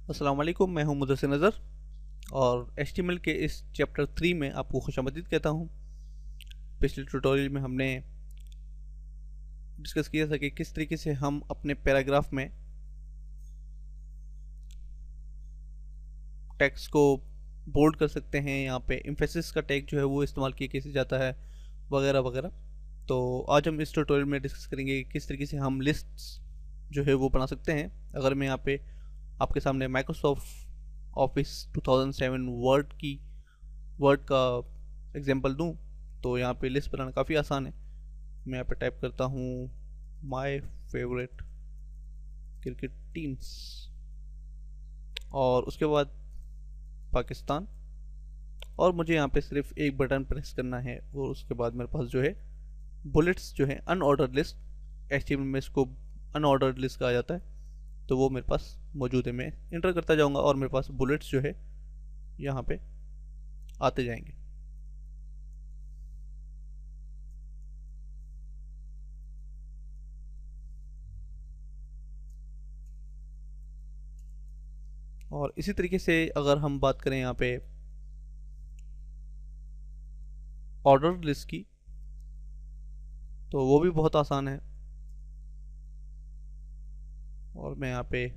अस्सलाम वालेकुम, मैं हूं मुदस्सिर नज़र और एचटीएमएल के इस चैप्टर 3 में आपको खुशामदीद कहता हूं। पिछले ट्यूटोरियल में हमने डिस्कस किया था कि किस तरीके से हम अपने पैराग्राफ में टेक्स्ट को बोल्ड कर सकते हैं, यहाँ पे एम्फेसिस का टैग जो है वो इस्तेमाल किया कैसे जाता है, वगैरह वगैरह। तो आज हम इस ट्यूटोरियल में डिस्कस करेंगे कि किस तरीके से हम लिस्ट्स जो है वो बना सकते हैं। अगर मैं यहाँ पे आपके सामने माइक्रोसॉफ्ट ऑफिस 2007 वर्ड का एग्जांपल दूं तो यहाँ पे लिस्ट बनाना काफ़ी आसान है। मैं यहाँ पे टाइप करता हूँ माय फेवरेट क्रिकेट टीम्स और उसके बाद पाकिस्तान, और मुझे यहाँ पे सिर्फ एक बटन प्रेस करना है और उसके बाद मेरे पास जो है बुलेट्स जो है अनऑर्डर्ड लिस्ट, एचटीएमएल में इसको अनऑर्डर्ड लिस्ट कहा जाता है, तो वो मेरे पास मौजूद है। मैं इंटर करता जाऊँगा और मेरे पास बुलेट्स जो है यहाँ पे आते जाएंगे। और इसी तरीके से अगर हम बात करें यहाँ पे ऑर्डर लिस्ट की, तो वो भी बहुत आसान है। और मैं यहाँ पे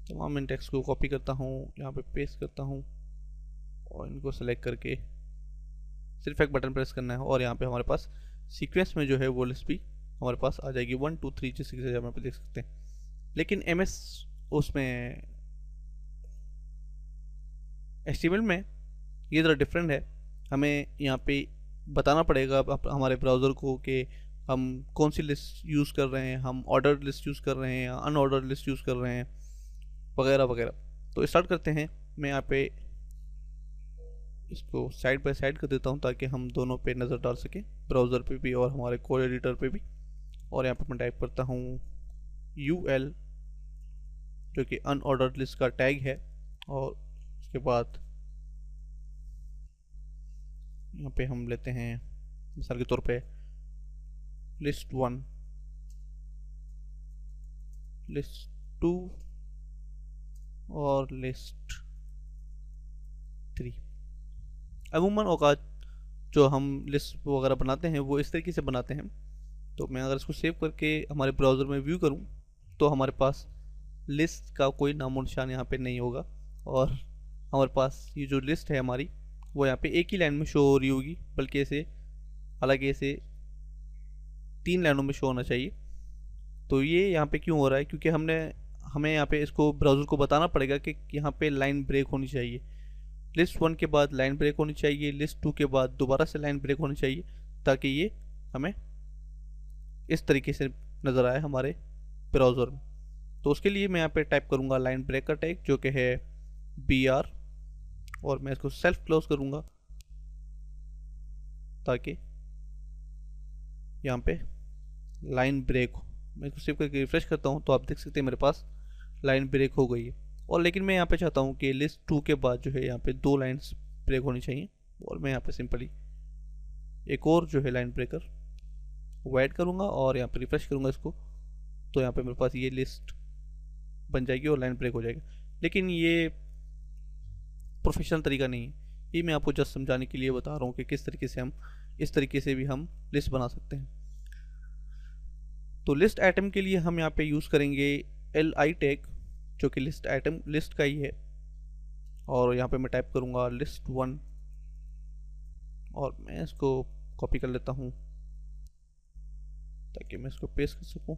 तमाम इन टेक्स्ट को कॉपी करता हूँ, यहाँ पे पेस्ट करता हूँ और इनको सेलेक्ट करके सिर्फ एक बटन प्रेस करना है और यहाँ पे हमारे पास सीक्वेंस में जो है वो लिस्ट भी हमारे पास आ जाएगी 1 2 3, जिस तरीके से यहाँ पे देख सकते हैं। लेकिन एमएस उसमें एचटीएमएल में ये ज़रा डिफरेंट है। हमें यहाँ पे बताना पड़ेगा हमारे ब्राउज़र को कि हम कौन सी लिस्ट यूज़ कर रहे हैं, हम ऑर्डर लिस्ट यूज़ कर रहे हैं या अनऑर्डर लिस्ट यूज़ कर रहे हैं, वगैरह वगैरह। तो स्टार्ट करते हैं। मैं यहाँ पे इसको साइड बाय साइड कर देता हूँ ताकि हम दोनों पे नज़र डाल सकें, ब्राउज़र पे भी और हमारे कोड एडिटर पे भी। और यहाँ पे मैं टाइप करता हूँ UL, जो कि अनऑर्डर्ड लिस्ट का टैग है, और उसके बाद यहाँ पे हम लेते हैं मिसाल के तौर पे लिस्ट 1, लिस्ट 2 और लिस्ट 3। अमूमन औकात जो हम लिस्ट वगैरह बनाते हैं वो इस तरीके से बनाते हैं। तो मैं अगर इसको सेव करके हमारे ब्राउज़र में व्यू करूँ तो हमारे पास लिस्ट का कोई नामो निशान यहाँ पे नहीं होगा, और हमारे पास ये जो लिस्ट है हमारी वो यहाँ पे एक ही लाइन में शो हो रही होगी, बल्कि ऐसे हालांकि ऐसे 3 लाइनों में शो होना चाहिए। तो ये यहाँ पे क्यों हो रहा है? क्योंकि हमें यहाँ पे इसको ब्राउज़र को बताना पड़ेगा कि यहाँ पे लाइन ब्रेक होनी चाहिए, लिस्ट 1 के बाद लाइन ब्रेक होनी चाहिए, लिस्ट 2 के बाद दोबारा से लाइन ब्रेक होनी चाहिए, ताकि ये हमें इस तरीके से नज़र आए हमारे ब्राउज़र में। तो उसके लिए मैं यहाँ पे टाइप करूँगा लाइन ब्रेक का टैग जो कि है BR, और मैं इसको सेल्फ क्लोज करूँगा ताकि यहाँ पे लाइन ब्रेक हो। मैं इसको सेव करके रिफ्रेश करता हूँ तो आप देख सकते हैं मेरे पास लाइन ब्रेक हो गई है। और लेकिन मैं यहाँ पे चाहता हूँ कि लिस्ट 2 के बाद जो है यहाँ पे 2 लाइन्स ब्रेक होनी चाहिए, और मैं यहाँ पे सिंपली एक और जो है लाइन ब्रेकर वो ऐड करूँगा और यहाँ पे रिफ्रेश करूँगा इसको, तो यहाँ पे मेरे पास ये लिस्ट बन जाएगी और लाइन ब्रेक हो जाएगी। लेकिन ये प्रोफेशनल तरीका नहीं है, ये मैं आपको जस्ट समझाने के लिए बता रहा हूँ कि किस तरीके से हम इस तरीके से भी हम लिस्ट बना सकते हैं। तो लिस्ट आइटम के लिए हम यहाँ पे यूज़ करेंगे LI टैग, जो कि लिस्ट आइटम लिस्ट का ही है। और यहाँ पे मैं टाइप करूँगा लिस्ट 1 और मैं इसको कॉपी कर लेता हूँ ताकि मैं इसको पेस्ट कर सकूँ।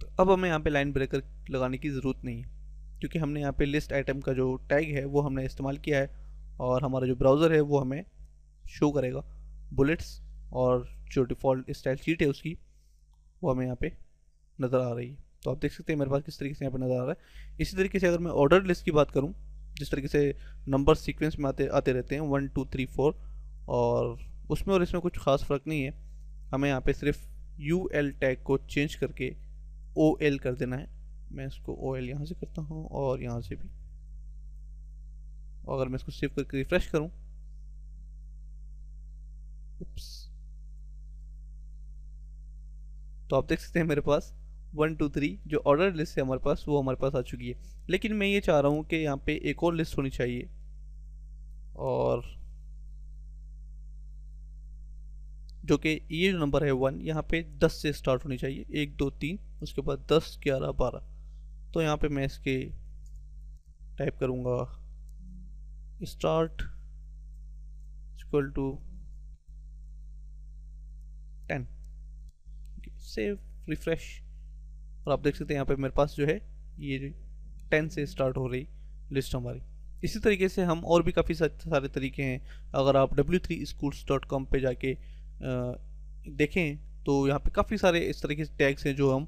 तो अब हमें यहाँ पे लाइन ब्रेकर लगाने की ज़रूरत नहीं है, क्योंकि हमने यहाँ पे लिस्ट आइटम का जो टैग है वो हमने इस्तेमाल किया है, और हमारा जो ब्राउज़र है वो हमें शो करेगा बुलेट्स, और जो डिफ़ॉल्ट स्टाइल शीट है उसकी वो हमें यहाँ पे नज़र आ रही है। तो आप देख सकते हैं मेरे पास किस तरीके से यहाँ पे नज़र आ रहा है। इसी तरीके से अगर मैं ऑर्डर लिस्ट की बात करूँ, जिस तरीके से नंबर सीक्वेंस में आते रहते हैं 1 2 3 4, और उसमें और इसमें कुछ खास फ़र्क नहीं है। हमें यहाँ पे सिर्फ UL टैग को चेंज करके OL कर देना है। मैं इसको OL यहाँ से करता हूँ और यहाँ से भी। अगर मैं इसको सेव करके रिफ्रेश करूँ, उप्स, तो आप देख सकते हैं मेरे पास 1 2 3 जो ऑर्डर लिस्ट है हमारे पास, वो हमारे पास आ चुकी है। लेकिन मैं ये चाह रहा हूँ कि यहाँ पे एक और लिस्ट होनी चाहिए, और जो कि ये जो नंबर है 1, यहाँ पे 10 से स्टार्ट होनी चाहिए, 1 2 3, उसके बाद 10 11 12। तो यहाँ पे मैं इसके टाइप करूँगा start equal to 10, save, refresh, और आप देख सकते हैं यहाँ पे मेरे पास जो है ये 10 से स्टार्ट हो रही लिस्ट हमारी। इसी तरीके से हम और भी काफ़ी सारे तरीके हैं। अगर आप w3schools.com पे जाके देखें तो यहाँ पे काफ़ी सारे इस तरीके से टैग्स हैं जो हम,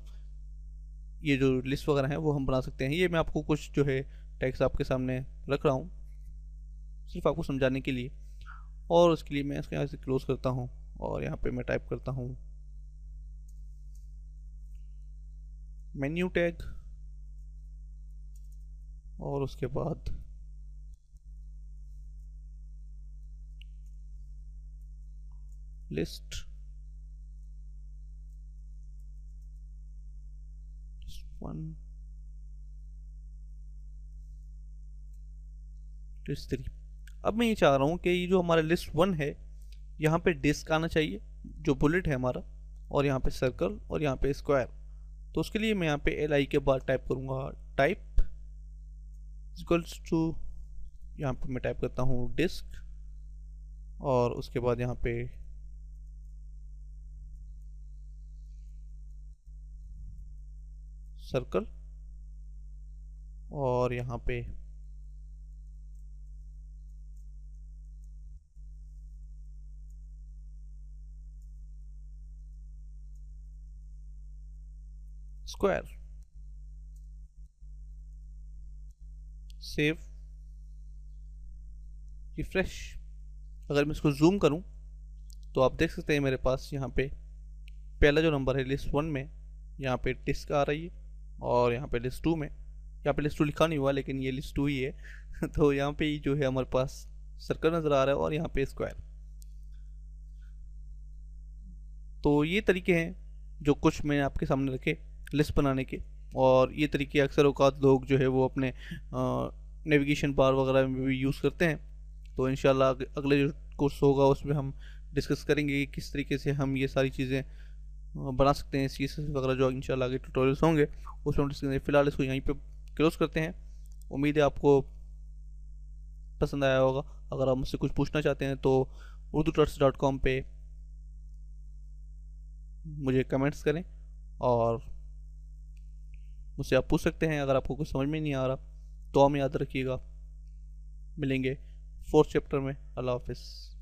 ये जो लिस्ट वगैरह हैं वो हम बना सकते हैं। ये मैं आपको कुछ जो है टैग्स आपके सामने रख रहा हूँ सिर्फ आपको समझाने के लिए, और उसके लिए मैं इसको यहाँ से क्लोज करता हूँ और यहाँ पे मैं टाइप करता हूँ मेन्यू टैग, और उसके बाद लिस्ट 1 लिस्ट 3। अब मैं ये चाह रहा हूँ कि ये जो हमारा लिस्ट 1 है यहाँ पे डिस्क आना चाहिए जो बुलेट है हमारा, और यहाँ पे सर्कल, और यहाँ पे स्क्वायर। तो उसके लिए मैं यहाँ पे li के बाद टाइप करूँगा टाइप इक्वल्स टू, यहाँ पे मैं टाइप करता हूँ डिस्क, और उसके बाद यहाँ पे सर्कल, और यहाँ पे स्क्वायर, सेव, रिफ्रेश। अगर मैं इसको जूम करूं तो आप देख सकते हैं मेरे पास यहाँ पे पहला जो नंबर है लिस्ट 1 में, यहाँ पे डिस्क आ रही है, और यहाँ पे लिस्ट 2 में, यहाँ पे लिस्ट 2 लिखा नहीं हुआ लेकिन ये लिस्ट 2 ही है तो यहाँ पे जो है हमारे पास सर्कल नज़र आ रहा है, और यहाँ पे स्क्वायर। तो ये तरीके हैं जो कुछ मैंने आपके सामने रखे लिस्ट बनाने के, और ये तरीके अक्सर औकात लोग जो है वो अपने नेविगेशन बार वगैरह में भी यूज़ करते हैं। तो इंशाल्लाह अगले जो कोर्स होगा उसमें हम डिस्कस करेंगे कि किस तरीके से हम ये सारी चीज़ें बना सकते हैं, CSS वगैरह जो इंशाल्लाह आगे ट्यूटोरियल्स होंगे उसमें हम डिस्कस करेंगे। फ़िलहाल इसको यहीं पे क्लोज करते हैं। उम्मीद है आपको पसंद आया होगा। अगर आप मुझसे कुछ पूछना चाहते हैं तो urdututs.com पे मुझे कमेंट्स करें, और मुझसे आप पूछ सकते हैं अगर आपको कुछ समझ में नहीं आ रहा। तो हम याद रखिएगा, मिलेंगे 4th चैप्टर में। अल्लाह हाफिज़।